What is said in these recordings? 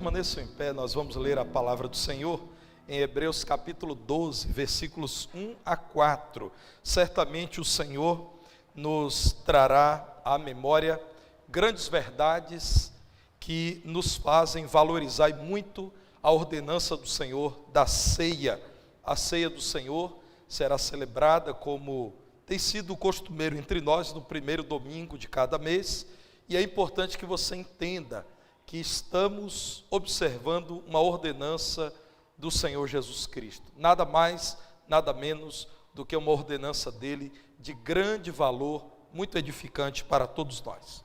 Permaneçam em pé, nós vamos ler a palavra do Senhor em Hebreus capítulo 12, versículos 1 a 4. Certamente o Senhor nos trará à memória grandes verdades que nos fazem valorizar muito a ordenança do Senhor da ceia. A ceia do Senhor será celebrada como tem sido costumeiro entre nós no primeiro domingo de cada mês, e é importante que você entenda que estamos observando uma ordenança do Senhor Jesus Cristo. Nada mais, nada menos do que uma ordenança dele de grande valor, muito edificante para todos nós.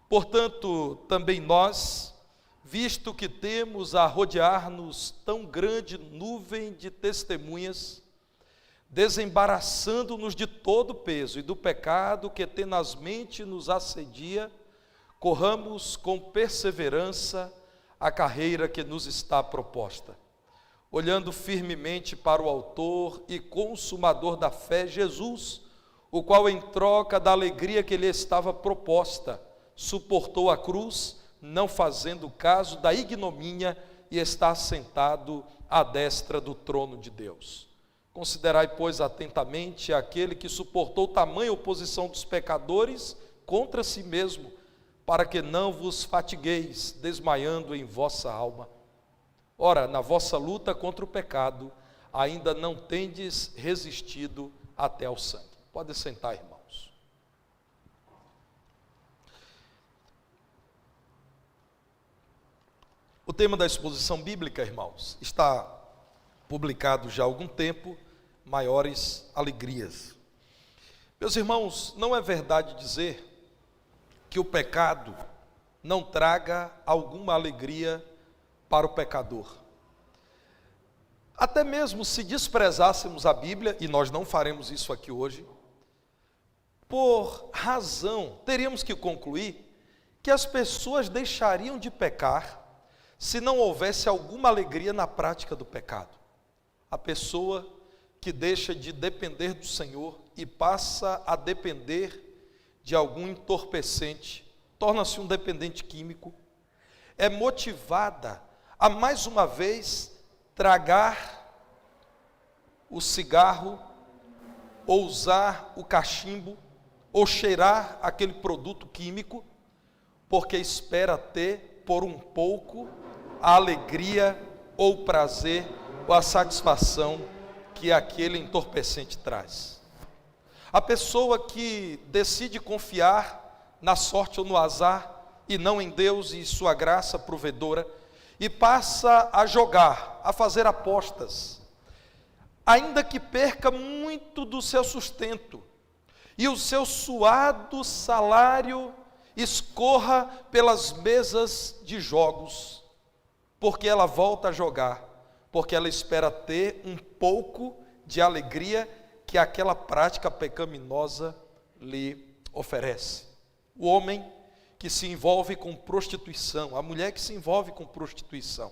Portanto, também nós, visto que temos a rodear-nos tão grande nuvem de testemunhas, desembaraçando-nos de todo o peso e do pecado que tenazmente nos assedia, corramos com perseverança a carreira que nos está proposta, olhando firmemente para o autor e consumador da fé, Jesus, o qual em troca da alegria que lhe estava proposta, suportou a cruz, não fazendo caso da ignomínia, e está sentado à destra do trono de Deus. Considerai, pois, atentamente aquele que suportou tamanha oposição dos pecadores contra si mesmo, para que não vos fatigueis, desmaiando em vossa alma. Ora, na vossa luta contra o pecado, ainda não tendes resistido até ao sangue. Pode sentar, irmãos. O tema da exposição bíblica, irmãos, está publicado já há algum tempo, Maiores Alegrias. Meus irmãos, não é verdade dizer que o pecado não traga alguma alegria para o pecador. Até mesmo se desprezássemos a Bíblia, e nós não faremos isso aqui hoje, por razão, teríamos que concluir que as pessoas deixariam de pecar se não houvesse alguma alegria na prática do pecado. A pessoa que deixa de depender do Senhor e passa a depender de algum entorpecente, torna-se um dependente químico, é motivada a mais uma vez tragar o cigarro, ou usar o cachimbo, ou cheirar aquele produto químico, porque espera ter por um pouco a alegria ou o prazer ou a satisfação que aquele entorpecente traz. A pessoa que decide confiar na sorte ou no azar, e não em Deus e sua graça provedora, e passa a jogar, a fazer apostas, ainda que perca muito do seu sustento, e o seu suado salário escorra pelas mesas de jogos, porque ela volta a jogar, porque ela espera ter um pouco de alegria que aquela prática pecaminosa lhe oferece. O homem que se envolve com prostituição, a mulher que se envolve com prostituição,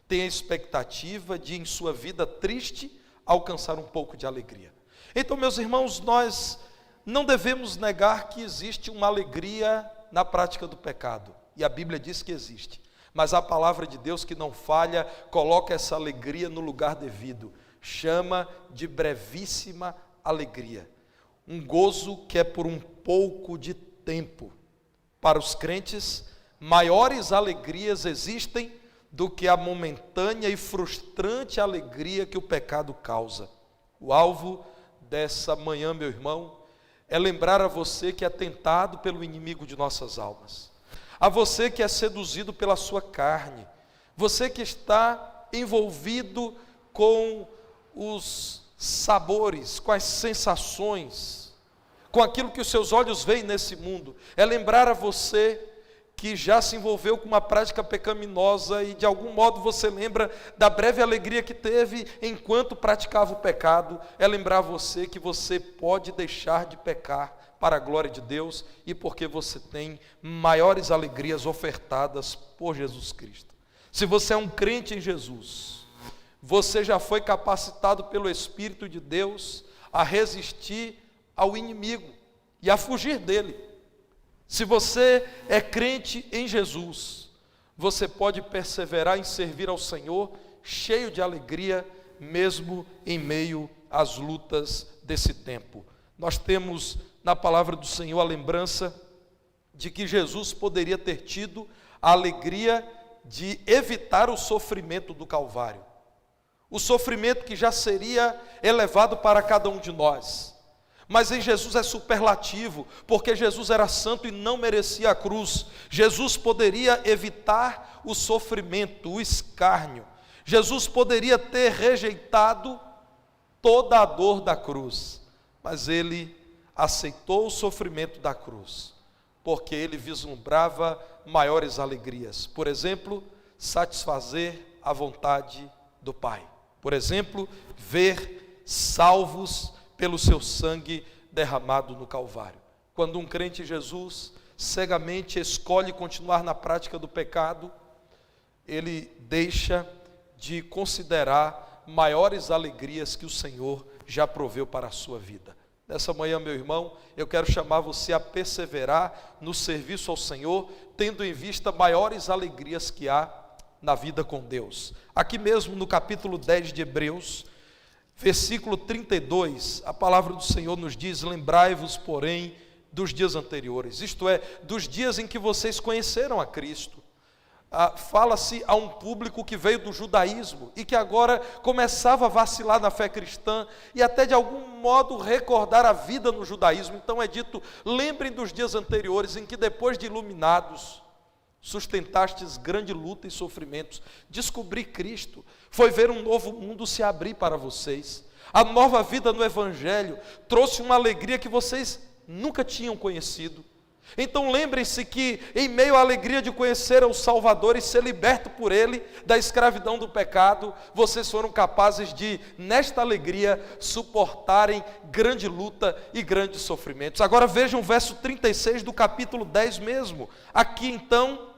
tem a expectativa de, em sua vida triste, alcançar um pouco de alegria. Então, meus irmãos, nós não devemos negar que existe uma alegria na prática do pecado, e a Bíblia diz que existe, mas a palavra de Deus, que não falha, coloca essa alegria no lugar devido, chama de brevíssima alegria, um gozo que é por um pouco de tempo. Para os crentes, maiores alegrias existem do que a momentânea e frustrante alegria que o pecado causa. O alvo dessa manhã, meu irmão, é lembrar a você que é tentado pelo inimigo de nossas almas, a você que é seduzido pela sua carne, você que está envolvido com os sabores, com as sensações, com aquilo que os seus olhos veem nesse mundo, é lembrar a você que já se envolveu com uma prática pecaminosa e de algum modo você lembra da breve alegria que teve enquanto praticava o pecado, é lembrar você que você pode deixar de pecar para a glória de Deus e porque você tem maiores alegrias ofertadas por Jesus Cristo. Se você é um crente em Jesus, você já foi capacitado pelo Espírito de Deus a resistir ao inimigo e a fugir dele. Se você é crente em Jesus, você pode perseverar em servir ao Senhor, cheio de alegria, mesmo em meio às lutas desse tempo. Nós temos na palavra do Senhor a lembrança de que Jesus poderia ter tido a alegria de evitar o sofrimento do Calvário. O sofrimento que já seria elevado para cada um de nós. Mas em Jesus é superlativo, porque Jesus era santo e não merecia a cruz. Jesus poderia evitar o sofrimento, o escárnio. Jesus poderia ter rejeitado toda a dor da cruz, mas ele aceitou o sofrimento da cruz, porque ele vislumbrava maiores alegrias. Por exemplo, satisfazer a vontade do Pai. Por exemplo, ver salvos pelo seu sangue derramado no Calvário. Quando um crente em Jesus cegamente escolhe continuar na prática do pecado, ele deixa de considerar maiores alegrias que o Senhor já proveu para a sua vida. Nessa manhã, meu irmão, eu quero chamar você a perseverar no serviço ao Senhor, tendo em vista maiores alegrias que há na vida com Deus. Aqui mesmo no capítulo 10 de Hebreus, versículo 32, a palavra do Senhor nos diz: lembrai-vos, porém, dos dias anteriores, isto é, dos dias em que vocês conheceram a Cristo. Fala-se a um público que veio do judaísmo e que agora começava a vacilar na fé cristã e até de algum modo recordar a vida no judaísmo. Então é dito: lembrem dos dias anteriores em que, depois de iluminados, sustentastes grande luta e sofrimentos. Descobrir Cristo foi ver um novo mundo se abrir para vocês. A nova vida no Evangelho trouxe uma alegria que vocês nunca tinham conhecido. Então lembrem-se que, em meio à alegria de conhecer o Salvador e ser liberto por Ele da escravidão do pecado, vocês foram capazes de, nesta alegria, suportarem grande luta e grandes sofrimentos. Agora vejam o verso 36 do capítulo 10 mesmo. Aqui então,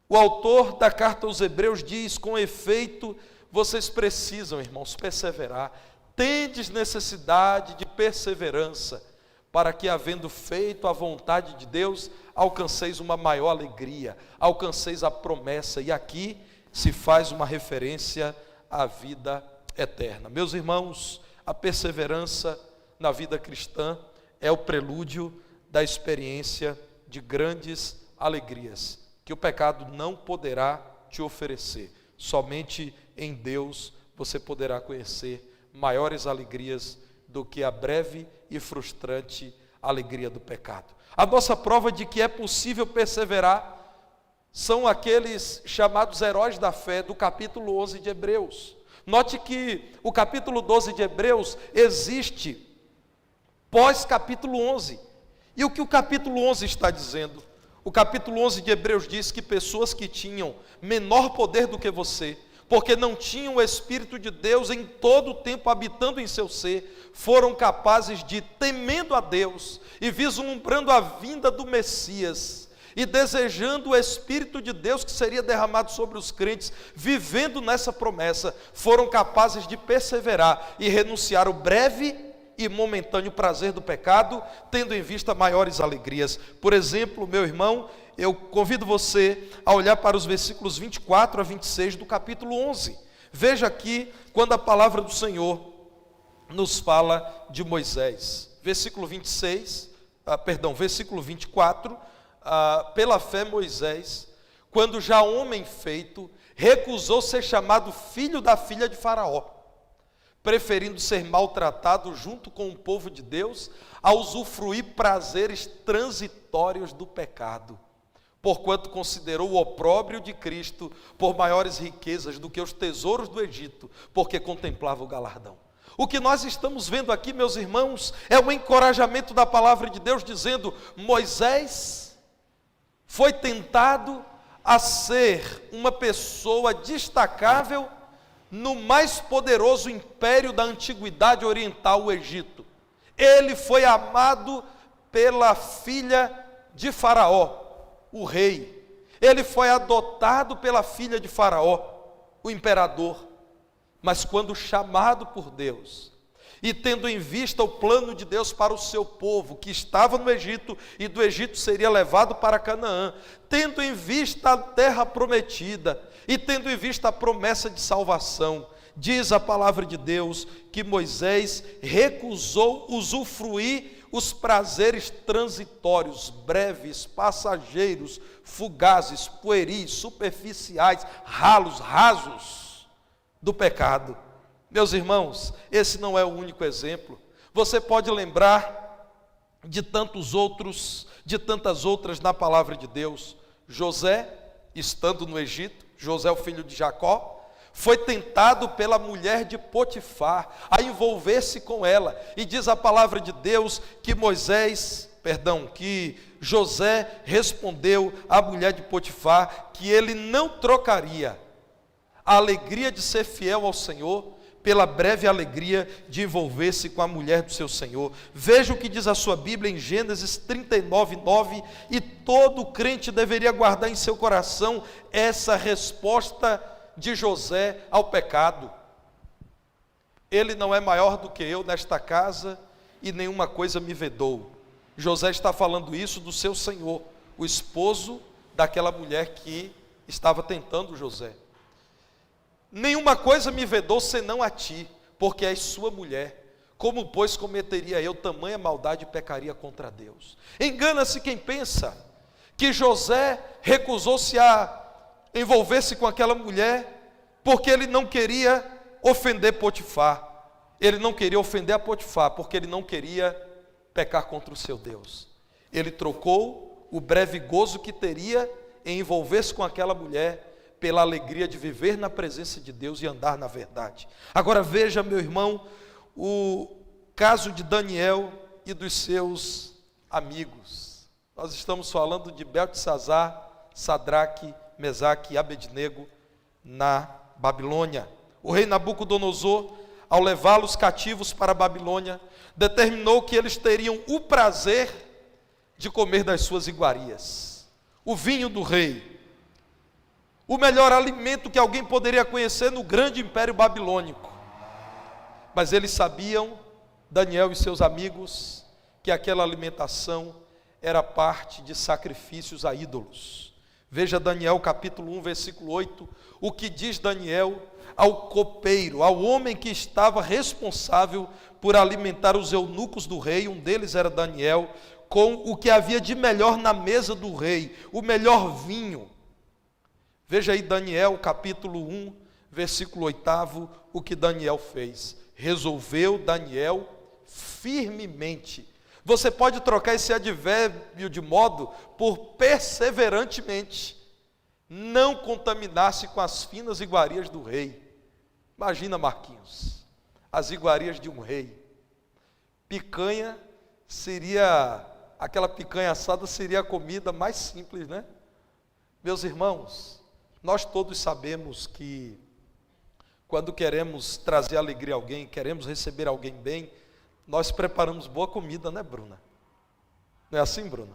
o autor da carta aos Hebreus diz: com efeito, vocês precisam, irmãos, perseverar. Tendes necessidade de perseverança, para que, havendo feito a vontade de Deus, alcanceis uma maior alegria, alcanceis a promessa. E aqui se faz uma referência à vida eterna. Meus irmãos, a perseverança na vida cristã é o prelúdio da experiência de grandes alegrias, que o pecado não poderá te oferecer. Somente em Deus você poderá conhecer maiores alegrias do que a breve e frustrante alegria do pecado. A nossa prova de que é possível perseverar são aqueles chamados heróis da fé do capítulo 11 de Hebreus. Note que o capítulo 12 de Hebreus existe pós capítulo 11. E o que o capítulo 11 está dizendo? O capítulo 11 de Hebreus diz que pessoas que tinham menor poder do que você, porque não tinham o Espírito de Deus em todo o tempo habitando em seu ser, foram capazes de, temendo a Deus e vislumbrando a vinda do Messias, e desejando o Espírito de Deus que seria derramado sobre os crentes, vivendo nessa promessa, foram capazes de perseverar e renunciar o breve e momentâneo prazer do pecado, tendo em vista maiores alegrias. Por exemplo, meu irmão, eu convido você a olhar para os versículos 24 a 26 do capítulo 11. Veja aqui quando a palavra do Senhor nos fala de Moisés. Versículo 24, pela fé Moisés, quando já homem feito, recusou ser chamado filho da filha de Faraó, preferindo ser maltratado junto com o povo de Deus, a usufruir prazeres transitórios do pecado, porquanto considerou o opróbrio de Cristo por maiores riquezas do que os tesouros do Egito, porque contemplava o galardão. O que nós estamos vendo aqui, meus irmãos, é um encorajamento da palavra de Deus, dizendo: Moisés foi tentado a ser uma pessoa destacável no mais poderoso império da antiguidade oriental, o Egito. Ele foi amado pela filha de Faraó, o rei. Ele foi adotado pela filha de Faraó, o imperador. Mas quando chamado por Deus e tendo em vista o plano de Deus para o seu povo, que estava no Egito, e do Egito seria levado para Canaã, tendo em vista a terra prometida, e tendo em vista a promessa de salvação, diz a palavra de Deus, que Moisés recusou usufruir os prazeres transitórios, breves, passageiros, fugazes, pueris, superficiais, rasos do pecado. Meus irmãos, esse não é o único exemplo. Você pode lembrar de tantas outras na palavra de Deus. José, estando no Egito, José, o filho de Jacó, foi tentado pela mulher de Potifar a envolver-se com ela. E diz a palavra de Deus que que José respondeu à mulher de Potifar que ele não trocaria a alegria de ser fiel ao Senhor pela breve alegria de envolver-se com a mulher do seu Senhor. Veja o que diz a sua Bíblia em Gênesis 39:9, e todo crente deveria guardar em seu coração essa resposta de José ao pecado. Ele não é maior do que eu nesta casa, e nenhuma coisa me vedou. José está falando isso do seu Senhor, o esposo daquela mulher que estava tentando José. Nenhuma coisa me vedou senão a ti, porque és sua mulher. Como, pois, cometeria eu tamanha maldade e pecaria contra Deus? Engana-se quem pensa que José recusou-se a envolver-se com aquela mulher porque ele não queria ofender Potifar. Ele não queria ofender a Potifar porque ele não queria pecar contra o seu Deus. Ele trocou o breve gozo que teria em envolver-se com aquela mulher pela alegria de viver na presença de Deus e andar na verdade. Agora veja, meu irmão, o caso de Daniel e dos seus amigos. Nós estamos falando de Beltesazar, Sadraque, Mesaque e Abednego na Babilônia. O rei Nabucodonosor, ao levá-los cativos para a Babilônia, determinou que eles teriam o prazer de comer das suas iguarias. O vinho do rei, o melhor alimento que alguém poderia conhecer no grande império babilônico. Mas eles sabiam, Daniel e seus amigos, que aquela alimentação era parte de sacrifícios a ídolos. Veja Daniel capítulo 1, versículo 8, o que diz Daniel ao copeiro, ao homem que estava responsável por alimentar os eunucos do rei, um deles era Daniel, com o que havia de melhor na mesa do rei, o melhor vinho. Veja aí Daniel capítulo 1, versículo 8, o que Daniel fez. Resolveu Daniel firmemente. Você pode trocar esse advérbio de modo por perseverantemente. Não contaminasse com as finas iguarias do rei. Imagina, Marquinhos, as iguarias de um rei. Picanha seria, aquela picanha assada seria a comida mais simples, né? Meus irmãos, nós todos sabemos que quando queremos trazer alegria a alguém, queremos receber alguém bem, nós preparamos boa comida, né, Bruna? Não é assim, Bruna?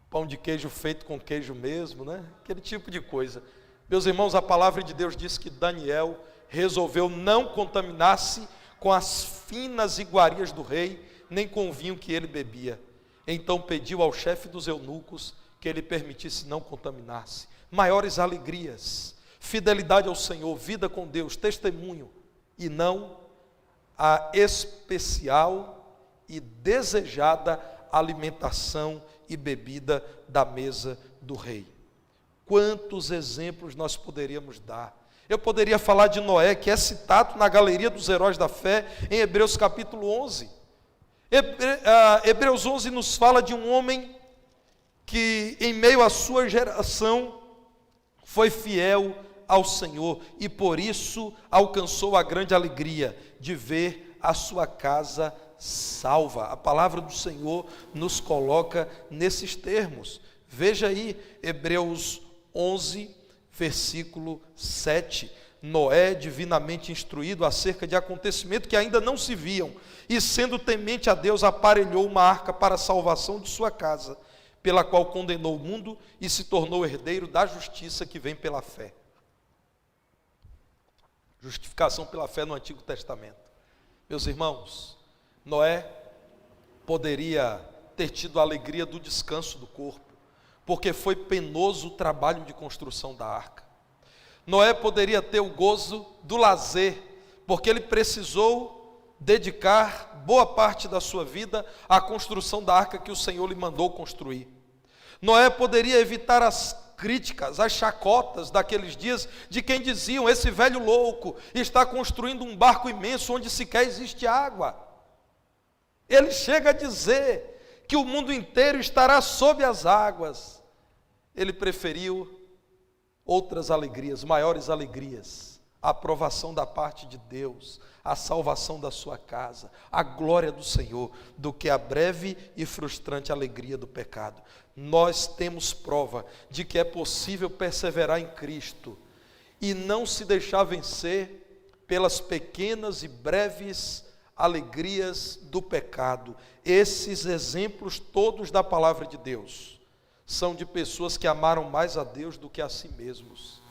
Pão de queijo feito com queijo mesmo, né? Aquele tipo de coisa. Meus irmãos, a palavra de Deus diz que Daniel resolveu não contaminar-se com as finas iguarias do rei, nem com o vinho que ele bebia. Então pediu ao chefe dos eunucos que ele permitisse não contaminar-se. Maiores alegrias, fidelidade ao Senhor, vida com Deus, testemunho, e não a especial e desejada alimentação e bebida da mesa do rei. Quantos exemplos nós poderíamos dar? Eu poderia falar de Noé, que é citado na galeria dos heróis da fé, em Hebreus capítulo 11. Hebreus 11 nos fala de um homem que, em meio à sua geração, foi fiel ao Senhor e por isso alcançou a grande alegria de ver a sua casa salva. A palavra do Senhor nos coloca nesses termos. Veja aí, Hebreus 11, versículo 7. Noé, divinamente instruído acerca de acontecimentos que ainda não se viam, e sendo temente a Deus, aparelhou uma arca para a salvação de sua casa, pela qual condenou o mundo e se tornou herdeiro da justiça que vem pela fé. Justificação pela fé no Antigo Testamento. Meus irmãos, Noé poderia ter tido a alegria do descanso do corpo, porque foi penoso o trabalho de construção da arca. Noé poderia ter o gozo do lazer, porque ele precisou dedicar boa parte da sua vida à construção da arca que o Senhor lhe mandou construir. Noé poderia evitar as críticas, as chacotas daqueles dias, de quem diziam: esse velho louco está construindo um barco imenso onde sequer existe água. Ele chega a dizer que o mundo inteiro estará sob as águas. Ele preferiu outras alegrias, maiores alegrias, a aprovação da parte de Deus, a salvação da sua casa, a glória do Senhor, do que a breve e frustrante alegria do pecado. Nós temos prova de que é possível perseverar em Cristo e não se deixar vencer pelas pequenas e breves alegrias do pecado. Esses exemplos todos da palavra de Deus são de pessoas que amaram mais a Deus do que a si mesmos.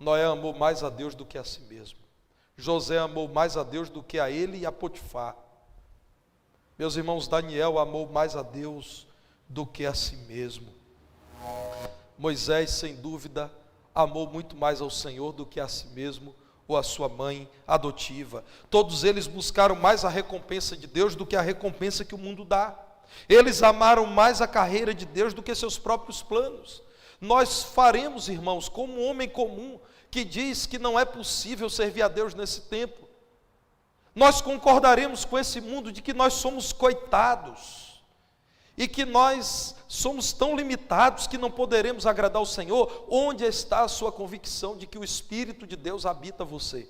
Noé amou mais a Deus do que a si mesmo. José amou mais a Deus do que a ele e a Potifar. Meus irmãos, Daniel amou mais a Deus do que a si mesmo. Moisés, sem dúvida, amou muito mais ao Senhor do que a si mesmo ou a sua mãe adotiva. Todos eles buscaram mais a recompensa de Deus do que a recompensa que o mundo dá. Eles amaram mais a carreira de Deus do que seus próprios planos. Nós faremos, irmãos, como um homem comum que diz que não é possível servir a Deus nesse tempo. Nós concordaremos com esse mundo de que nós somos coitados e que nós somos tão limitados que não poderemos agradar ao Senhor. Onde está a sua convicção de que o Espírito de Deus habita você?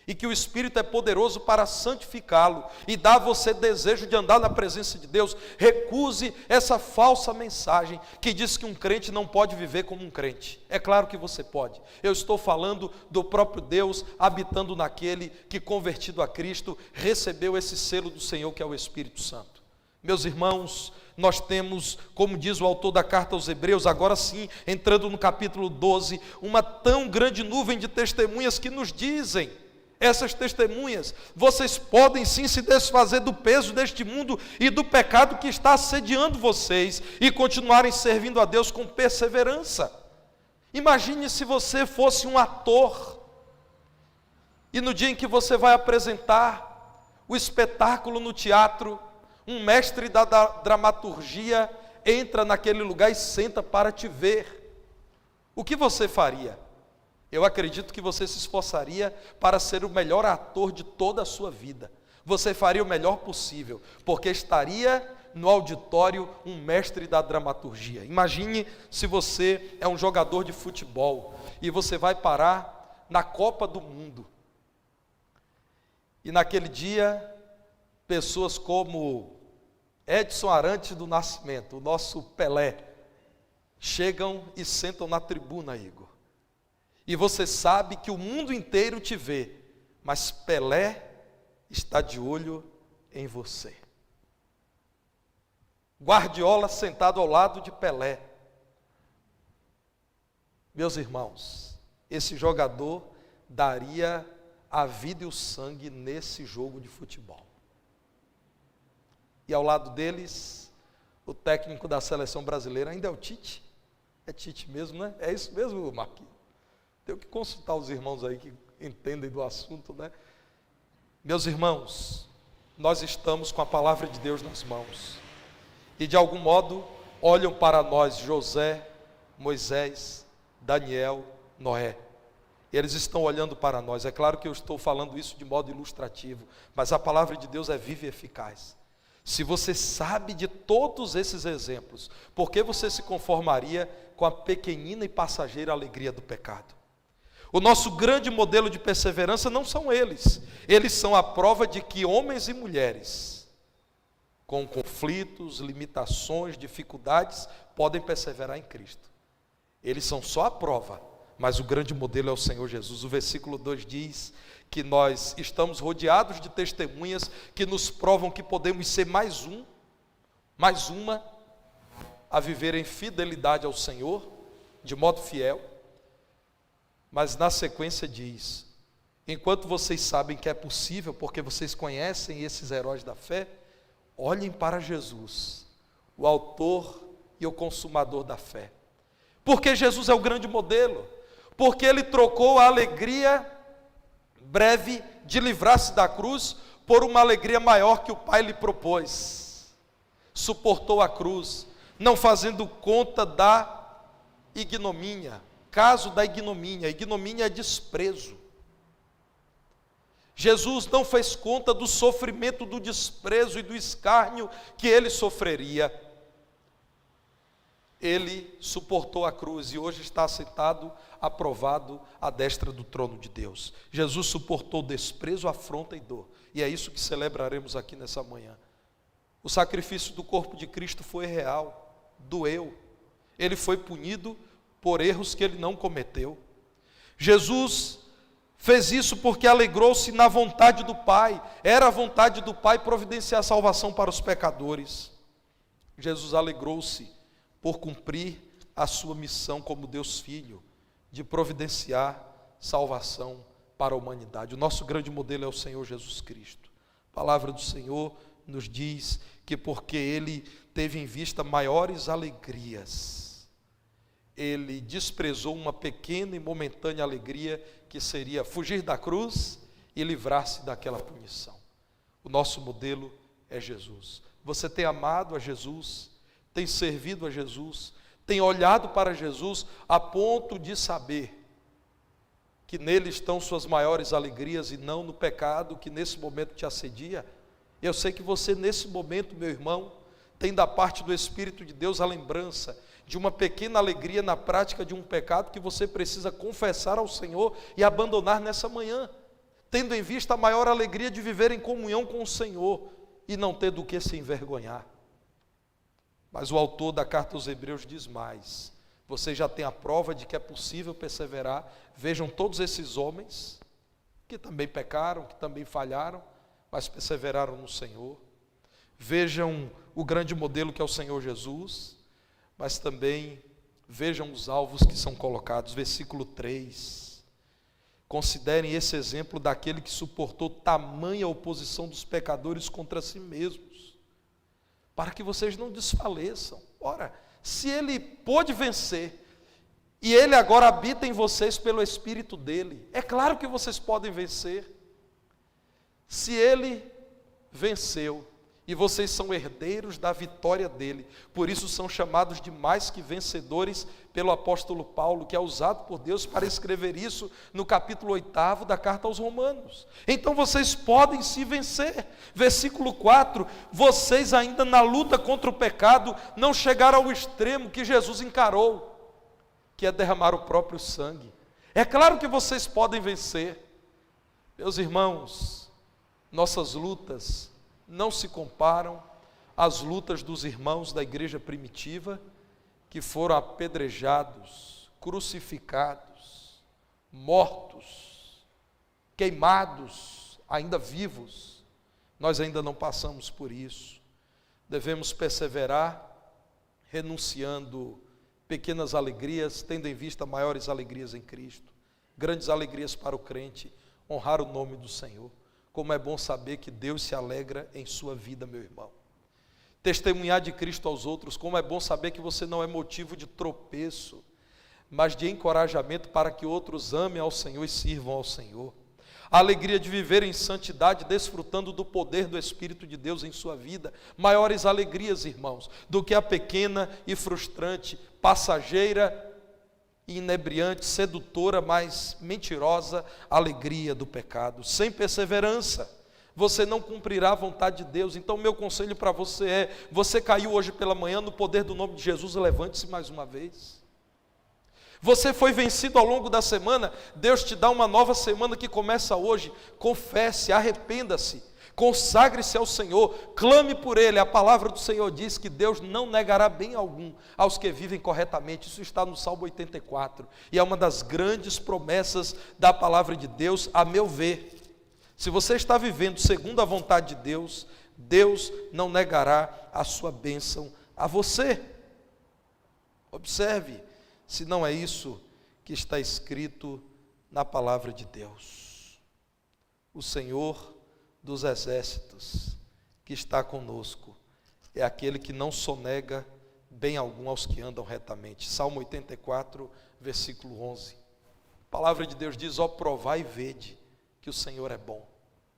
E que o Espírito é poderoso para santificá-lo e dar a você desejo de andar na presença de Deus. Recuse essa falsa mensagem que diz que um crente não pode viver como um crente. É claro que você pode. Eu estou falando do próprio Deus habitando naquele que, convertido a Cristo, recebeu esse selo do Senhor, que é o Espírito Santo. Meus irmãos, nós temos, como diz o autor da carta aos Hebreus, agora sim, entrando no capítulo 12, uma tão grande nuvem de testemunhas que nos dizem: essas testemunhas, vocês podem sim se desfazer do peso deste mundo e do pecado que está assediando vocês e continuarem servindo a Deus com perseverança. Imagine se você fosse um ator e no dia em que você vai apresentar o espetáculo no teatro, um mestre da dramaturgia entra naquele lugar e senta para te ver. O que você faria? Eu acredito que você se esforçaria para ser o melhor ator de toda a sua vida. Você faria o melhor possível, porque estaria no auditório um mestre da dramaturgia. Imagine se você é um jogador de futebol e você vai parar na Copa do Mundo. E naquele dia, pessoas como Edson Arantes do Nascimento, o nosso Pelé, chegam e sentam na tribuna, Igor. E você sabe que o mundo inteiro te vê, mas Pelé está de olho em você. Guardiola sentado ao lado de Pelé. Meus irmãos, esse jogador daria a vida e o sangue nesse jogo de futebol. E ao lado deles, o técnico da seleção brasileira ainda é o Tite. É Tite mesmo, né? É isso mesmo, Marquinhos? Tenho que consultar os irmãos aí que entendem do assunto, né? Meus irmãos, nós estamos com a palavra de Deus nas mãos. E de algum modo, olham para nós José, Moisés, Daniel, Noé. Eles estão olhando para nós. É claro que eu estou falando isso de modo ilustrativo, mas a palavra de Deus é viva e eficaz. Se você sabe de todos esses exemplos, por que você se conformaria com a pequenina e passageira alegria do pecado? O nosso grande modelo de perseverança não são eles. Eles são a prova de que homens e mulheres, com conflitos, limitações, dificuldades, podem perseverar em Cristo. Eles são só a prova, mas o grande modelo é o Senhor Jesus. O versículo 2 diz que nós estamos rodeados de testemunhas que nos provam que podemos ser mais uma, a viver em fidelidade ao Senhor, de modo fiel. Mas na sequência diz: enquanto vocês sabem que é possível, porque vocês conhecem esses heróis da fé, olhem para Jesus, o autor e o consumador da fé. Porque Jesus é o grande modelo, porque Ele trocou a alegria breve de livrar-se da cruz por uma alegria maior que o Pai lhe propôs. Suportou a cruz, não fazendo conta da ignomínia. Caso da ignomínia, ignomínia é desprezo. Jesus não fez conta do sofrimento, do desprezo e do escárnio que ele sofreria. Ele suportou a cruz e hoje está sentado, aprovado à destra do trono de Deus. Jesus suportou desprezo, afronta e dor. E é isso que celebraremos aqui nessa manhã. O sacrifício do corpo de Cristo foi real, doeu. Ele foi punido por erros que ele não cometeu. Jesus fez isso porque alegrou-se na vontade do Pai. Era a vontade do Pai providenciar salvação para os pecadores. Jesus alegrou-se por cumprir a sua missão como Deus Filho, de providenciar salvação para a humanidade. O nosso grande modelo é o Senhor Jesus Cristo. A palavra do Senhor nos diz que porque Ele teve em vista maiores alegrias, Ele desprezou uma pequena e momentânea alegria que seria fugir da cruz e livrar-se daquela punição. O nosso modelo é Jesus. Você tem amado a Jesus, tem servido a Jesus, tem olhado para Jesus a ponto de saber que nele estão suas maiores alegrias e não no pecado que nesse momento te assedia. Eu sei que você nesse momento, meu irmão, tem da parte do Espírito de Deus a lembrança de uma pequena alegria na prática de um pecado que você precisa confessar ao Senhor e abandonar nessa manhã, tendo em vista a maior alegria de viver em comunhão com o Senhor e não ter do que se envergonhar. Mas o autor da carta aos Hebreus diz mais: você já tem a prova de que é possível perseverar. Vejam todos esses homens que também pecaram, que também falharam, mas perseveraram no Senhor. Vejam o grande modelo que é o Senhor Jesus, mas também vejam os alvos que são colocados. Versículo 3. Considerem esse exemplo daquele que suportou tamanha oposição dos pecadores contra si mesmos, para que vocês não desfaleçam. Ora, se ele pôde vencer, e ele agora habita em vocês pelo Espírito dele, é claro que vocês podem vencer. Se ele venceu, e vocês são herdeiros da vitória dele, por isso são chamados de mais que vencedores pelo apóstolo Paulo, que é usado por Deus para escrever isso no capítulo 8 da carta aos Romanos. Então vocês podem se vencer. Versículo 4, vocês ainda na luta contra o pecado não chegaram ao extremo que Jesus encarou, que é derramar o próprio sangue. É claro que vocês podem vencer. Meus irmãos, nossas lutas não se comparam às lutas dos irmãos da igreja primitiva, que foram apedrejados, crucificados, mortos, queimados, ainda vivos. Nós ainda não passamos por isso. Devemos perseverar, renunciando pequenas alegrias, tendo em vista maiores alegrias em Cristo. Grandes alegrias para o crente, honrar o nome do Senhor. Como é bom saber que Deus se alegra em sua vida, meu irmão. Testemunhar de Cristo aos outros, como é bom saber que você não é motivo de tropeço, mas de encorajamento para que outros amem ao Senhor e sirvam ao Senhor. A alegria de viver em santidade, desfrutando do poder do Espírito de Deus em sua vida. Maiores alegrias, irmãos, do que a pequena e frustrante, passageira e inebriante, sedutora, mas mentirosa alegria do pecado. Sem perseverança, você não cumprirá a vontade de Deus. Então meu conselho para você é: você caiu hoje pela manhã no poder do nome de Jesus, levante-se mais uma vez. Você foi vencido ao longo da semana, Deus te dá uma nova semana que começa hoje. Confesse, arrependa-se, consagre-se ao Senhor, clame por Ele. A palavra do Senhor diz que Deus não negará bem algum aos que vivem corretamente. Isso está no Salmo 84, e é uma das grandes promessas da palavra de Deus, a meu ver. Se você está vivendo segundo a vontade de Deus, Deus não negará a sua bênção a você. Observe se não é isso que está escrito na palavra de Deus. o Senhor dos exércitos que está conosco é aquele que não sonega bem algum aos que andam retamente. Salmo 84, versículo 11. A palavra de Deus diz: ó, provai e vede que o Senhor é bom.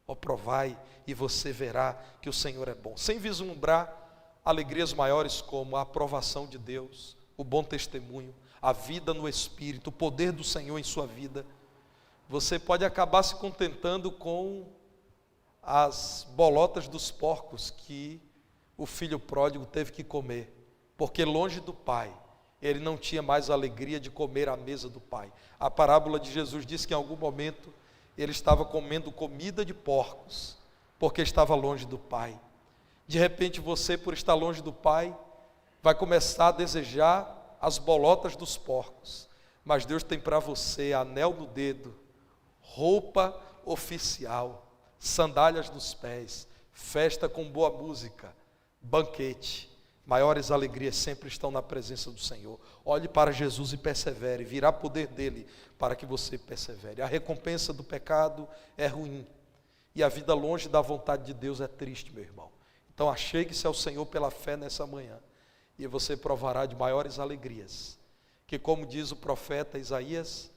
Ó, provai e você verá que o Senhor é bom. Sem vislumbrar alegrias maiores como a aprovação de Deus, o bom testemunho, a vida no Espírito, o poder do Senhor em sua vida, você pode acabar se contentando com as bolotas dos porcos que o filho pródigo teve que comer, porque longe do Pai, ele não tinha mais a alegria de comer à mesa do Pai. A parábola de Jesus diz que em algum momento ele estava comendo comida de porcos, porque estava longe do Pai. De repente você, por estar longe do Pai, vai começar a desejar as bolotas dos porcos, mas Deus tem para você anel no dedo, roupa oficial, sandálias nos pés, festa com boa música, banquete. Maiores alegrias sempre estão na presença do Senhor. Olhe para Jesus e persevere, virá poder dele para que você persevere. A recompensa do pecado é ruim, e a vida longe da vontade de Deus é triste, meu irmão. Então achegue-se ao Senhor pela fé nessa manhã, e você provará de maiores alegrias, que, como diz o profeta Isaías,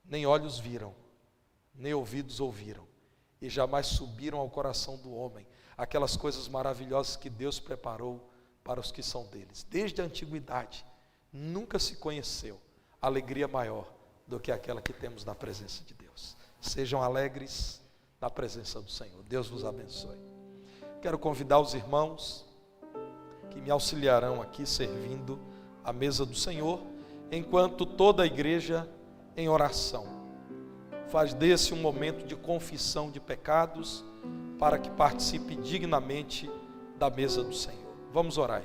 nem olhos viram, nem ouvidos ouviram, e jamais subiram ao coração do homem aquelas coisas maravilhosas que Deus preparou para os que são deles. Desde a antiguidade, nunca se conheceu alegria maior do que aquela que temos na presença de Deus. Sejam alegres na presença do Senhor. Deus vos abençoe. Quero convidar os irmãos que me auxiliarão aqui servindo a mesa do Senhor, enquanto toda a igreja em oração faz desse um momento de confissão de pecados, para que participe dignamente da mesa do Senhor. Vamos orar.